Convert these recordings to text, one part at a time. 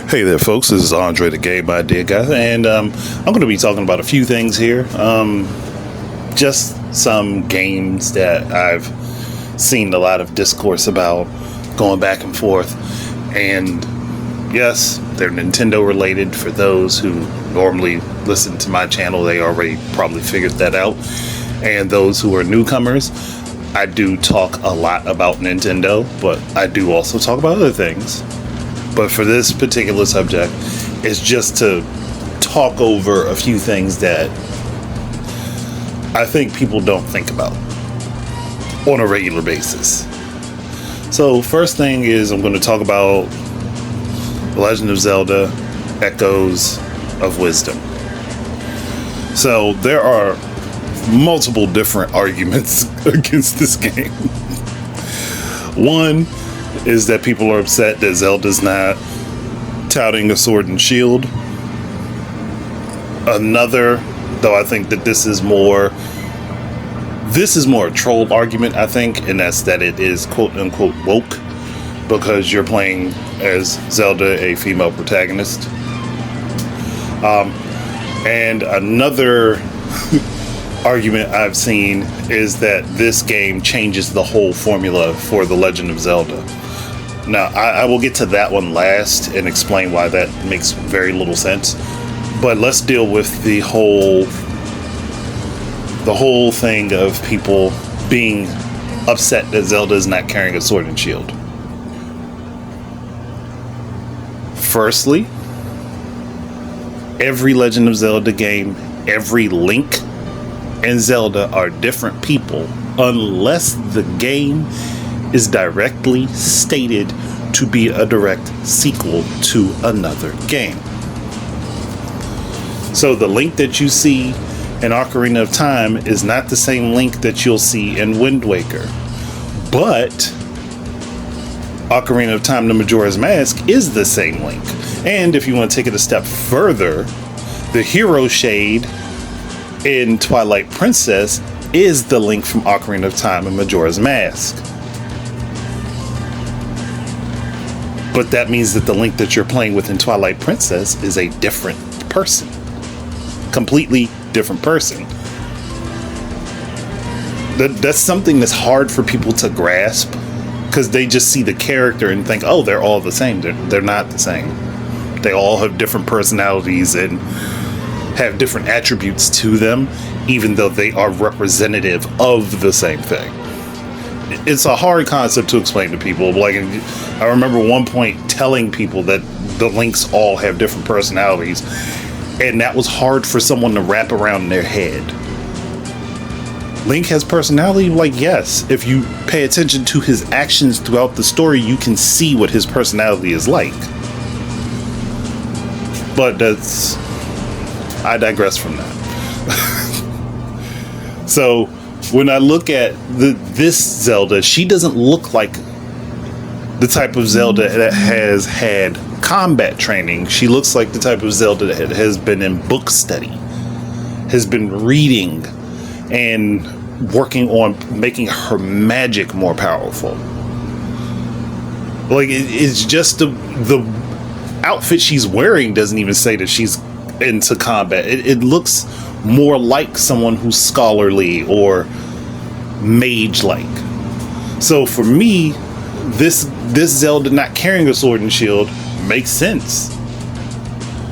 Hey there, folks. This is Andre the Game Idea Guy, and I'm going to be talking about a few things here. Just some games that I've seen a lot of discourse about, going back and forth. And yes, they're Nintendo related. For those who normally listen to my channel, they already probably figured that out. And those who are newcomers, I do talk a lot about Nintendo, but I do also talk about other things. But for this particular subject, it's just to talk over a few things that I think people don't think about on a regular basis. So first thing is I'm going to talk about The Legend of Zelda: Echoes of Wisdom. So there are multiple different arguments against this game. One is that people are upset that Zelda's not touting a sword and shield. Another, though, I think that this is more a troll argument, I think, and that's that it is quote unquote woke because you're playing as Zelda, a female protagonist. And another argument I've seen is that this game changes the whole formula for The Legend of Zelda. Now, I will get to that one last and explain why that makes very little sense. But let's deal with the whole thing of people being upset that Zelda is not carrying a sword and shield. Firstly, every Legend of Zelda game, every Link and Zelda are different people unless the game is directly stated to be a direct sequel to another game. So the Link that you see in Ocarina of Time is not the same Link that you'll see in Wind Waker. But Ocarina of Time: The Majora's Mask is the same Link. And if you want to take it a step further, the Hero Shade in Twilight Princess is the Link from Ocarina of Time and Majora's Mask. But that means that the Link that you're playing with in Twilight Princess is a different person. Completely different person. That's something that's hard for people to grasp because they just see the character and think, oh, they're all the same. They're not the same. They all have different personalities and have different attributes to them, even though they are representative of the same thing. It's a hard concept to explain to people. Like, I remember one point telling people that the Links all have different personalities, and that was hard for someone to wrap around in their head. Link has personality? Like, yes. If you pay attention to his actions throughout the story, you can see what his personality is like. But I digress from that. So when I look at this Zelda, she doesn't look like the type of Zelda that has had combat training. She looks like the type of Zelda that has been in book study, has been reading and working on making her magic more powerful. Like, it's just the outfit she's wearing doesn't even say that she's into combat. It looks more like someone who's scholarly or mage-like. So for me, this Zelda not carrying a sword and shield makes sense.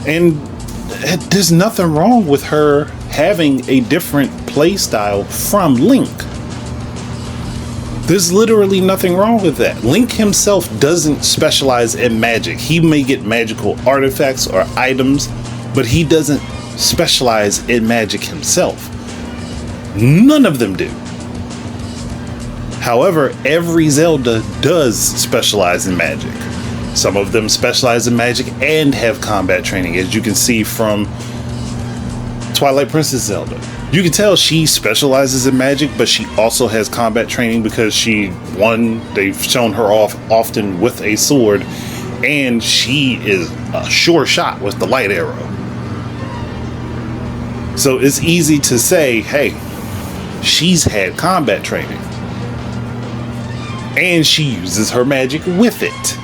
And there's nothing wrong with her having a different play style from Link. There's literally nothing wrong with that. Link himself doesn't specialize in magic. He may get magical artifacts or items, but he doesn't specialize in magic himself. None of them do. However, every Zelda does specialize in magic. Some of them specialize in magic and have combat training, as you can see from Twilight Princess Zelda. You can tell she specializes in magic, but she also has combat training because they've shown her off often with a sword, and she is a sure shot with the light arrow. So it's easy to say, hey, she's had combat training. And she uses her magic with it.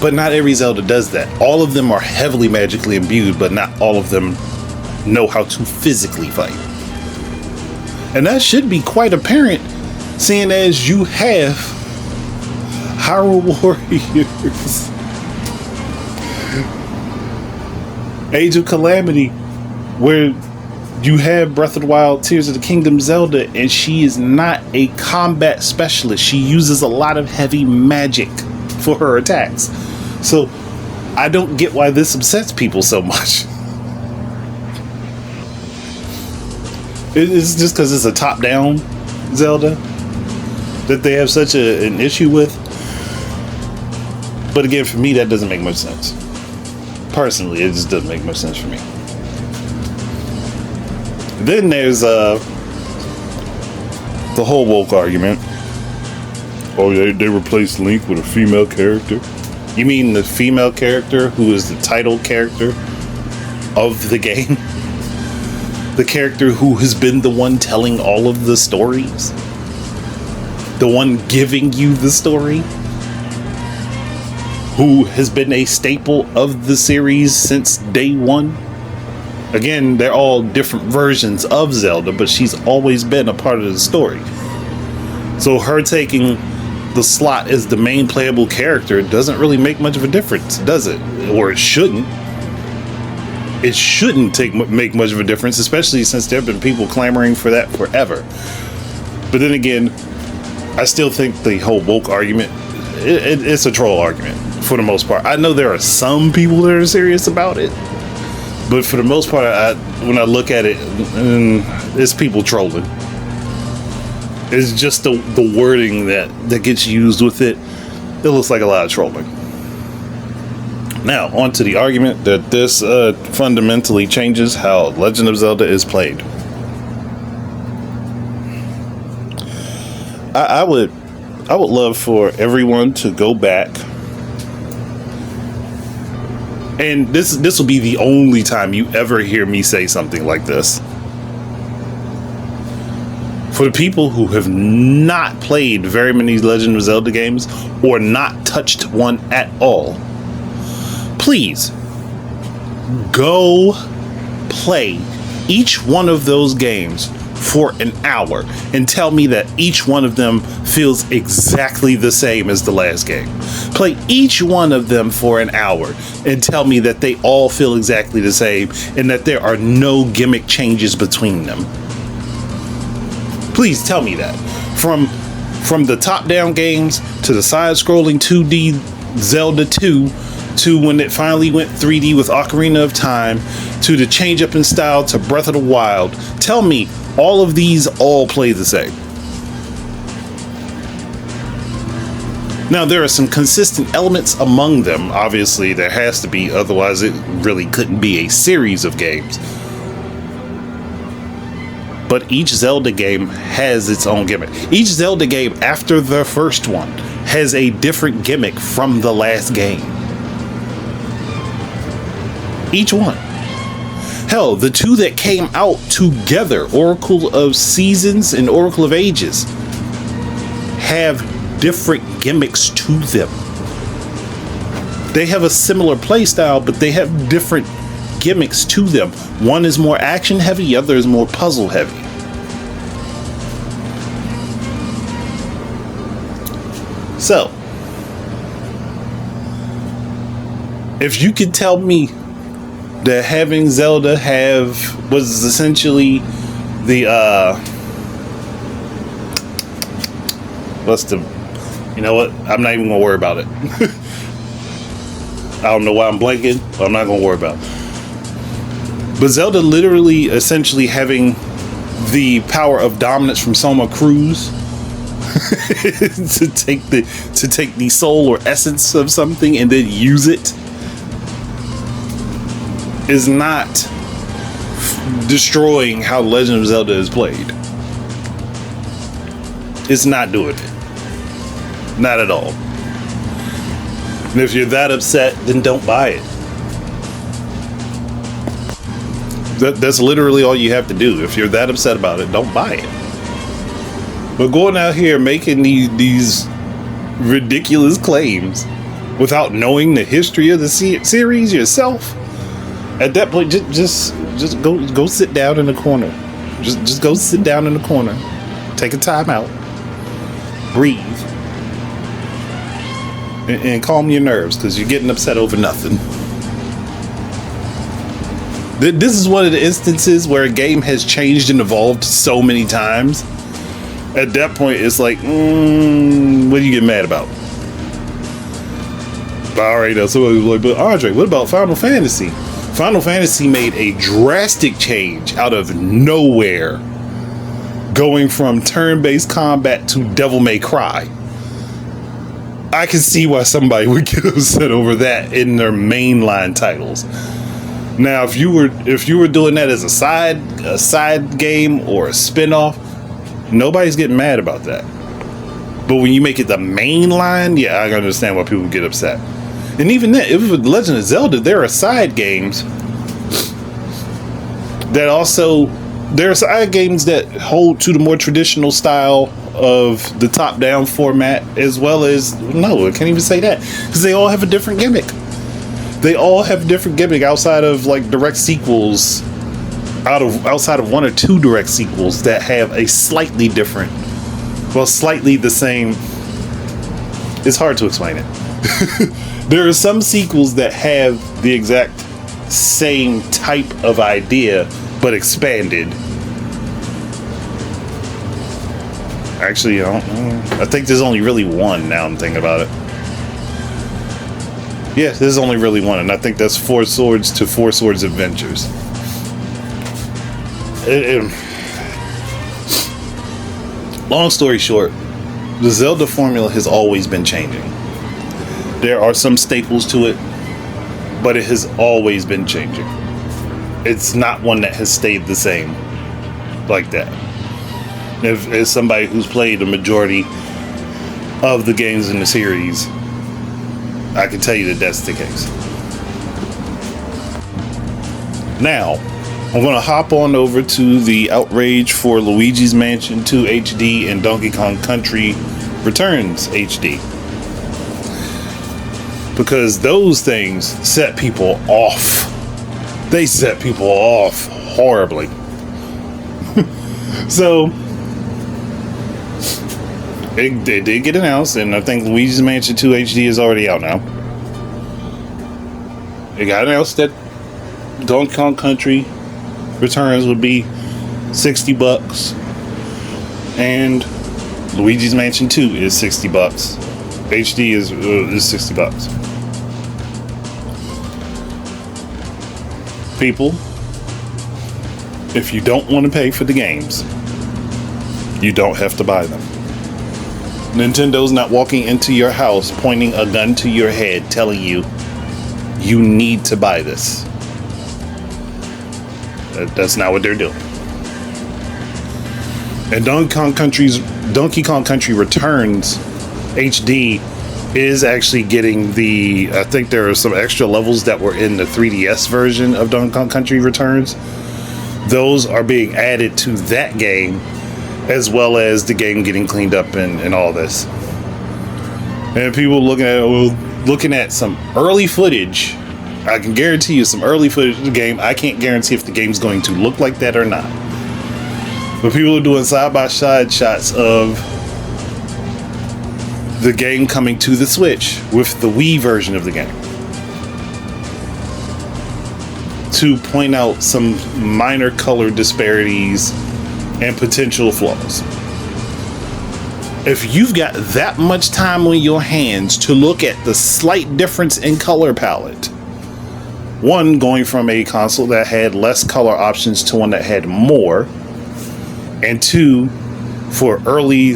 But not every Zelda does that. All of them are heavily magically imbued, but not all of them know how to physically fight. And that should be quite apparent, seeing as you have Hyrule Warriors, Age of Calamity, where you have Breath of the Wild, Tears of the Kingdom Zelda, and she is not a combat specialist. She uses a lot of heavy magic for her attacks. So I don't get why this upsets people so much. It's just because it's a top-down Zelda that they have such an issue with. But again, for me, that doesn't make much sense. Personally, it just doesn't make much sense for me. Then there's the whole woke argument. Oh, they replaced Link with a female character. You mean the female character who is the title character of the game? The character who has been the one telling all of the stories? The one giving you the story? Who has been a staple of the series since day one? Again, they're all different versions of Zelda, but she's always been a part of the story. So her taking the slot as the main playable character doesn't really make much of a difference, does it? Or it shouldn't. It shouldn't make much of a difference, especially since there have been people clamoring for that forever. But then again, I still think the whole woke argument, it's a troll argument for the most part. I know there are some people that are serious about it, but for the most part, when I look at it, it's people trolling. It's just the wording that gets used with it. It looks like a lot of trolling. Now, on to the argument that this fundamentally changes how Legend of Zelda is played. I would love for everyone to go back, and this will be the only time you ever hear me say something like this. For the people who have not played very many Legend of Zelda games or not touched one at all, please go play each one of those games for an hour and tell me that each one of them feels exactly the same as the last game. Play each one of them for an hour and tell me that they all feel exactly the same and that there are no gimmick changes between them. Please tell me that. From the top-down games to the side-scrolling 2D Zelda 2 to when it finally went 3D with Ocarina of Time to the change up in style to Breath of the Wild. Tell me all of these all play the same. Now, there are some consistent elements among them. Obviously, there has to be, otherwise it really couldn't be a series of games. But each Zelda game has its own gimmick. Each Zelda game after the first one has a different gimmick from the last game. Each one. Hell, the two that came out together, Oracle of Seasons and Oracle of Ages, have different gimmicks to them. They have a similar playstyle, but they have different gimmicks to them. One is more action heavy, the other is more puzzle heavy. So, if you could tell me that having Zelda was essentially the you know what? I'm not even gonna worry about it. I don't know why I'm blanking, but I'm not gonna worry about it. But Zelda literally essentially having the power of dominance from Soma Cruz to take the soul or essence of something and then use it is not destroying how Legend of Zelda is played. It's not doing it. Not at all. And if you're that upset, then don't buy it. That's literally all you have to do. If you're that upset about it, don't buy it. But going out here making these ridiculous claims without knowing the history of the series yourself, at that point, just go sit down in the corner. Just go sit down in the corner. Take a time out. Breathe. And calm your nerves, because you're getting upset over nothing. This is one of the instances where a game has changed and evolved so many times. At that point, it's like, what do you get mad about? Alright, now somebody was like, but Andre, what about Final Fantasy? Final Fantasy made a drastic change out of nowhere, going from turn-based combat to Devil May Cry. I can see why somebody would get upset over that in their mainline titles. Now, if you were doing that as a side game or a spin-off, nobody's getting mad about that. But when you make it the main line, yeah, I can understand why people get upset. And even then, if with Legend of Zelda, there are side games that also, there are side games that hold to the more traditional style of the top-down format, as well as, no, I can't even say that, because they all have a different gimmick. They all have a different gimmick outside of like direct sequels, outside of one or two direct sequels that have a slightly different, well, slightly the same. It's hard to explain it. There are some sequels that have the exact same type of idea, but expanded. Actually, I think there's only really one, now I'm thinking about it. Yeah, there's only really one, and I think that's Four Swords to Four Swords Adventures. Long story short, the Zelda formula has always been changing. There are some staples to it, but it has always been changing. It's not one that has stayed the same like that. If as somebody who's played the majority of the games in the series, I can tell you that that's the case. Now, I'm going to hop on over to the outrage for Luigi's Mansion 2 HD and Donkey Kong Country Returns HD. Because those things set people off. They set people off horribly. So, it did get announced, and I think Luigi's Mansion 2 HD is already out now. It got announced that Donkey Kong Country Returns would be $60, and Luigi's Mansion 2 is $60. HD is $60. People, if you don't want to pay for the games, you don't have to buy them. Nintendo's not walking into your house, pointing a gun to your head, telling you, you need to buy this. That's not what they're doing. And Donkey Kong Country Returns HD is actually getting the, I think there are some extra levels that were in the 3DS version of Donkey Kong Country Returns. Those are being added to that game, as well as the game getting cleaned up and all this. And people looking at some early footage. I can guarantee you some early footage of the game. I can't guarantee if the game's going to look like that or not. But people are doing side-by-side shots of the game coming to the Switch with the Wii version of the game, to point out some minor color disparities and potential flaws. If you've got that much time on your hands to look at the slight difference in color palette, one, going from a console that had less color options to one that had more, and two, for early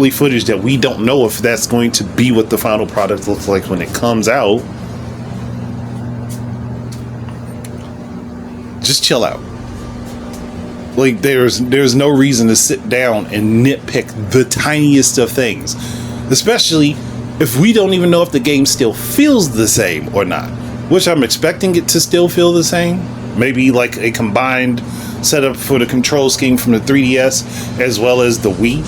footage that we don't know if that's going to be what the final product looks like when it comes out, just chill out. Like, there's no reason to sit down and nitpick the tiniest of things, especially if we don't even know if the game still feels the same or not, which I'm expecting it to still feel the same. Maybe like a combined setup for the control scheme from the 3DS as well as the Wii.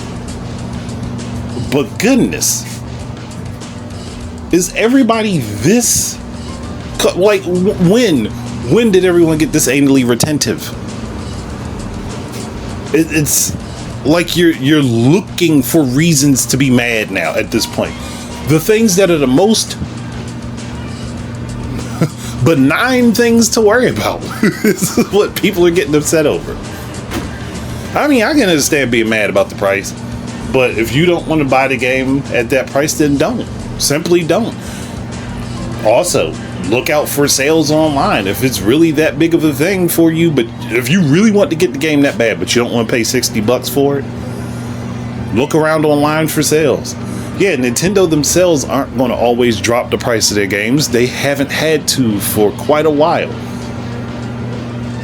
But goodness, Is everybody this like when did everyone get this anally retentive? It's like you're looking for reasons to be mad now at this point. The things that are the most benign things to worry about is what people are getting upset over. I mean, I can understand being mad about the price, but if you don't want to buy the game at that price, then don't. Simply don't. Also, look out for sales online if it's really that big of a thing for you. But if you really want to get the game that bad, but you don't want to pay $60 for it, look around online for sales. Yeah, Nintendo themselves aren't going to always drop the price of their games. They haven't had to for quite a while.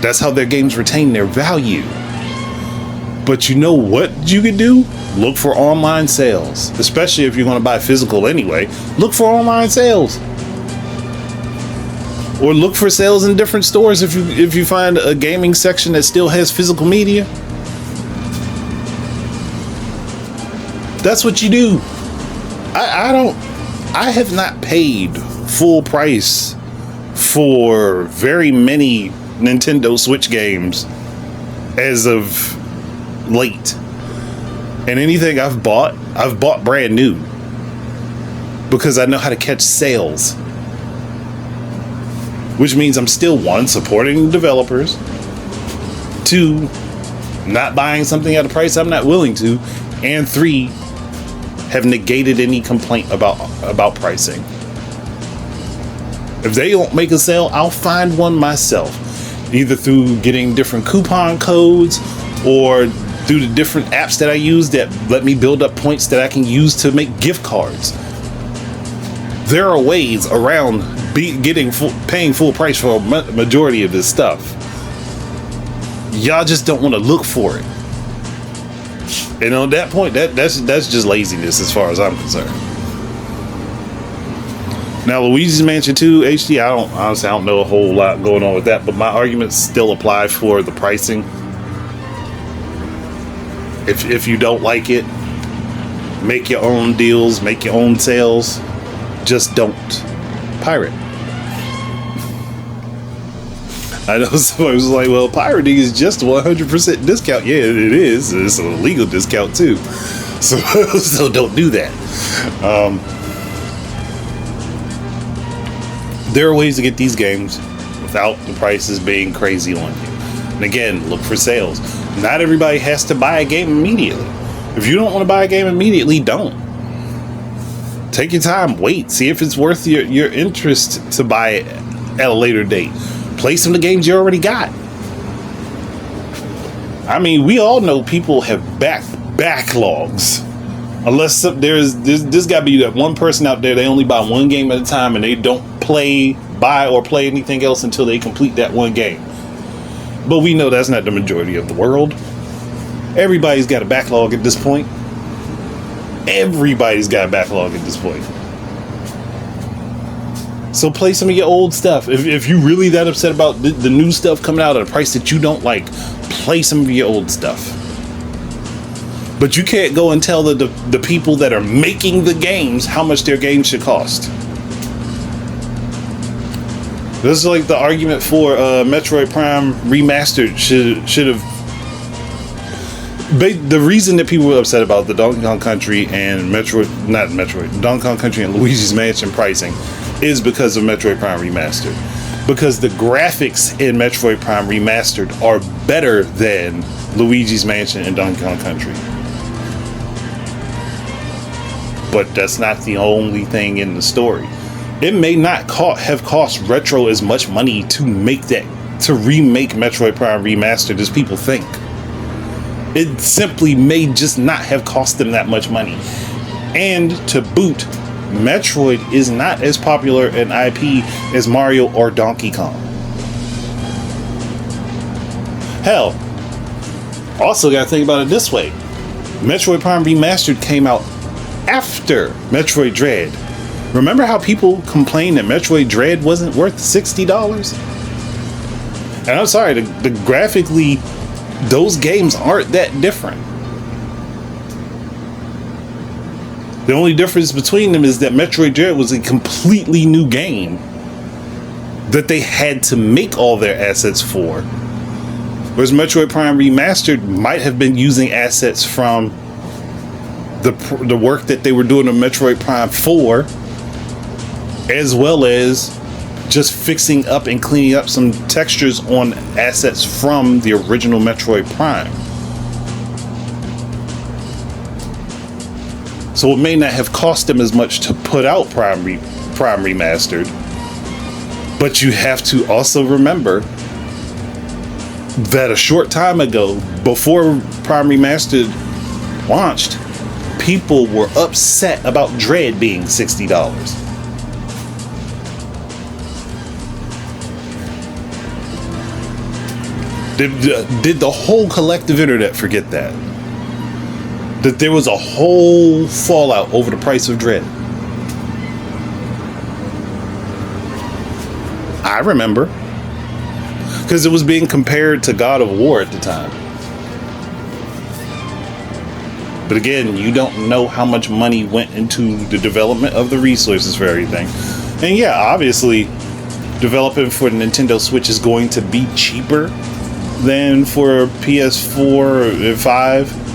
That's how their games retain their value. But you know what you could do? Look for online sales. Especially if you're going to buy physical anyway. Look for online sales. Or look for sales in different stores if you find a gaming section that still has physical media. That's what you do. I have not paid full price for very many Nintendo Switch games as of late. And anything I've bought brand new. Because I know how to catch sales. Which means I'm still, one, supporting the developers. Two, not buying something at a price I'm not willing to. And three, have negated any complaint about pricing. If they don't make a sale, I'll find one myself. Either through getting different coupon codes or through the different apps that I use that let me build up points that I can use to make gift cards. There are ways around paying full price for a majority of this stuff. Y'all just don't want to look for it. And on that point, that's just laziness as far as I'm concerned. Now, Luigi's Mansion 2 HD, I don't know a whole lot going on with that, but my arguments still apply for the pricing. If you don't like it, make your own deals, make your own sales. Just don't pirate. I know somebody was like, well, pirating is just a 100% discount. Yeah, it is. It's a legal discount too. So don't do that. There are ways to get these games without the prices being crazy on you. And again, look for sales. Not everybody has to buy a game immediately. If you don't want to buy a game immediately, don't. Take your time. Wait. See if it's worth your interest to buy it at a later date. Play some of the games you already got. I mean, we all know people have backlogs. Unless there's got to be that one person out there, they only buy one game at a time and they don't buy or play anything else until they complete that one game. But we know that's not the majority of the world. Everybody's got a backlog at this point. Everybody's got a backlog at this point. So play some of your old stuff. If you're really that upset about the new stuff coming out at a price that you don't like, play some of your old stuff. But you can't go and tell the people that are making the games how much their games should cost. This is like the argument for Metroid Prime Remastered should have. The reason that people were upset about the Donkey Kong Country and Donkey Kong Country and Luigi's Mansion pricing is because of Metroid Prime Remastered. Because the graphics in Metroid Prime Remastered are better than Luigi's Mansion and Donkey Kong Country. But that's not the only thing in the story. It may not have cost Retro as much money to remake Metroid Prime Remastered as people think. It simply may just not have cost them that much money. And to boot, Metroid is not as popular an IP as Mario or Donkey Kong. Hell, also gotta think about it this way. Metroid Prime Remastered came out after Metroid Dread. Remember how people complained that Metroid Dread wasn't worth $60? And I'm sorry, the graphically, those games aren't that different. The only difference between them is that Metroid Dread was a completely new game that they had to make all their assets for. Whereas Metroid Prime Remastered might have been using assets from the work that they were doing on Metroid Prime 4, as well as just fixing up and cleaning up some textures on assets from the original Metroid Prime. So it may not have cost them as much to put out Prime Remastered, but you have to also remember that a short time ago, before Prime Remastered launched, people were upset about Dread being $60. Did the whole collective internet forget that? That there was a whole fallout over the price of Dread? I remember. Because it was being compared to God of War at the time. But again, you don't know how much money went into the development of the resources for everything. And yeah, obviously, developing for the Nintendo Switch is going to be cheaper than for PS4 and 5.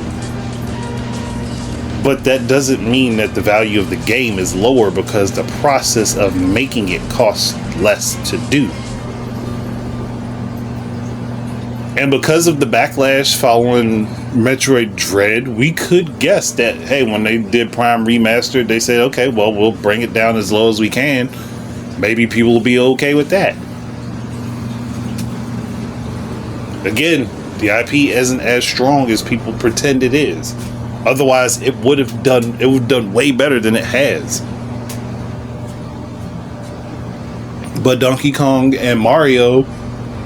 But that doesn't mean that the value of the game is lower because the process of making it costs less to do. And because of the backlash following Metroid Dread, we could guess that, hey, when they did Prime Remastered, they said, okay, well, we'll bring it down as low as we can. Maybe people will be okay with that. Again, the IP isn't as strong as people pretend it is. Otherwise, it would have done way better than it has. But Donkey Kong and Mario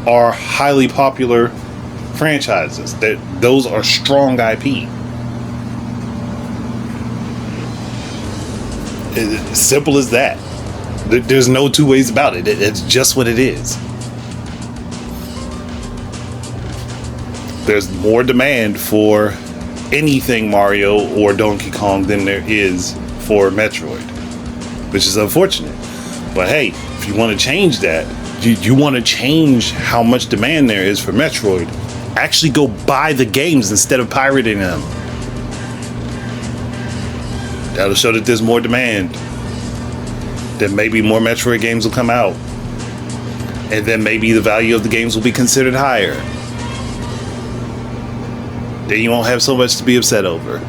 are highly popular franchises. Those are strong IP. It's simple as that. There's no two ways about it. It's just what it is. There's more demand for anything Mario or Donkey Kong than there is for Metroid, which is unfortunate. But hey, if you want to change that, you want to change how much demand there is for Metroid, actually go buy the games instead of pirating them. That'll show that there's more demand. Then maybe more Metroid games will come out. And then maybe the value of the games will be considered higher. Then you won't have so much to be upset over.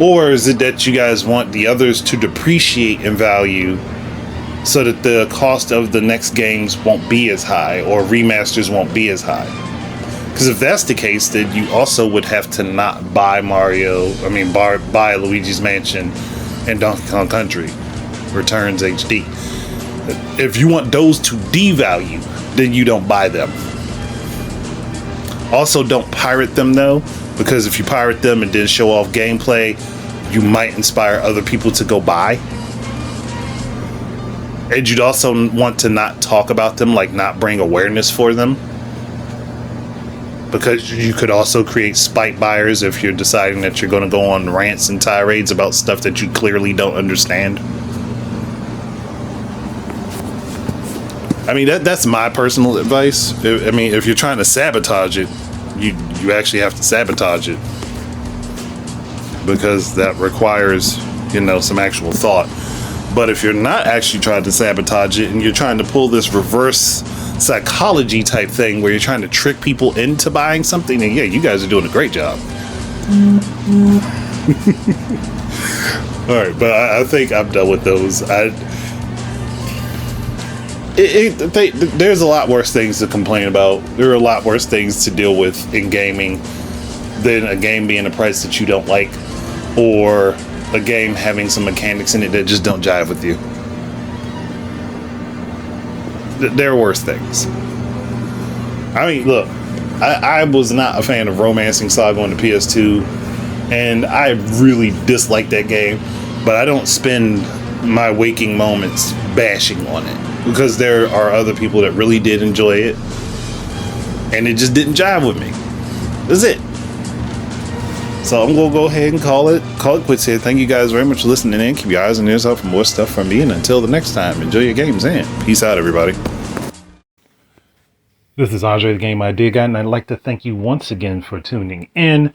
Or is it that you guys want the others to depreciate in value so that the cost of the next games won't be as high, or remasters won't be as high? Because if that's the case, then you also would have to not buy buy Luigi's Mansion and Donkey Kong Country Returns HD. If you want those to devalue, then you don't buy them. Also, don't pirate them though, because if you pirate them and then show off gameplay, you might inspire other people to go buy. And you'd also want to not talk about them, like not bring awareness for them, because you could also create spite buyers if you're deciding that you're going to go on rants and tirades about stuff that you clearly don't understand. I mean, that's my personal advice. I mean, if you're trying to sabotage it, you actually have to sabotage it, because that requires, some actual thought. But if you're not actually trying to sabotage it and you're trying to pull this reverse psychology type thing where you're trying to trick people into buying something, then yeah, you guys are doing a great job. All right, but I think I'm done with those. There's a lot worse things to complain about. There are a lot worse things to deal with in gaming than a game being a price that you don't like, or a game having some mechanics in it that just don't jive with you. There are worse things. I mean, look, I was not a fan of Romancing Saga on the PS2, and I really disliked that game, but I don't spend my waking moments bashing on it, because there are other people that really did enjoy it, and it just didn't jive with me. That's it. So I'm gonna go ahead and call it quits here. Thank you guys very much for listening in. Keep your eyes and ears out for more stuff from me. And until the next time, enjoy your games and peace out, everybody. This is Andre, the Game Idea Guy, and I'd like to thank you once again for tuning in.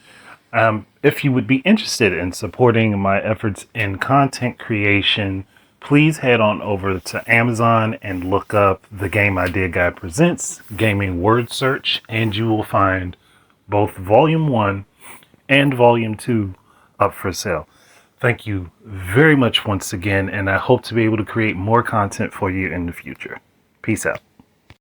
If you would be interested in supporting my efforts in content creation, please head on over to Amazon and look up The Game Idea Guy Presents Gaming Word Search, and you will find both Volume 1 and Volume 2 up for sale. Thank you very much once again, and I hope to be able to create more content for you in the future. Peace out.